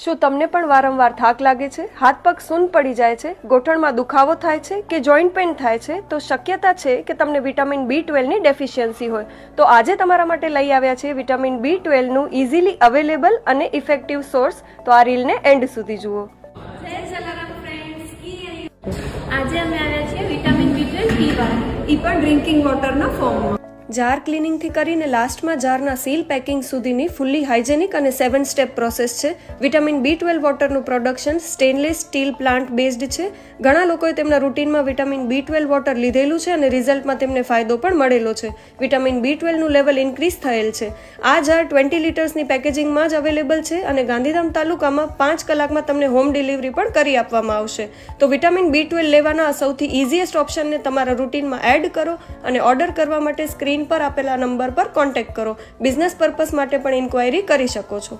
શું તમને પણ વારંવાર થાક લાગે છે, હાથ પગ સૂન પડી જાય છે, ગોઠણમાં દુખાવો થાય છે કે જોઈન્ટ પેઇન થાય છે, તો શક્યતા છે કે તમને વિટામિન B12 ની ડેફિશિયન્સી હોય. તો આજે તમારા માટે લઈ આવ્યા છે વિટામિન B12 નું ઇઝીલી અવેલેબલ અને ઇફેક્ટિવ સોર્સ. તો આ રીલને એન્ડ સુધી જુઓ. આજે અમે આવ્યા છીએ વિટામિન B12 પીવા, એ પણ ડ્રિંકિંગ વોટરના ફોર્મમાં. જાર ક્લિનિંગથી કરીને લાસ્ટમાં જારના સીલ પેકિંગ સુધીની ફુલ્લી હાઇજેનિક અને 7 સ્ટેપ પ્રોસેસ છે. વિટામિન B12 વોટરનું production stainless steel plant based છે. ઘણા લોકોએ તેમના રૂટીનમાં વિટામિન B12 વોટર લીધેલું છે અને રિઝલ્ટમાં તેમને ફાયદો પણ મળેલો છે. વિટામિન B12 નું લેવલ ઇન્ક્રીઝ થયેલ છે. આ જાર 20 લીટર્સની પેકેજિંગમાં જ અવેલેબલ છે અને ગાંધીધામ તાલુકામાં 5 કલાકમાં તમને હોમ ડિલિવરી પણ કરી આપવામાં આવશે. તો વિટામિન B12 લેવાના સૌથી ઇઝીએસ્ટ ઓપ્શનને તમારા રૂટીનમાં એડ કરો અને ઓર્ડર કરવા માટે સ્ક્રીન પર આપેલા નંબર પર કોન્ટેક્ટ કરો. બિઝનેસ પર્પસ માટે પણ ઇન્ક્વાયરી કરી શકો છો.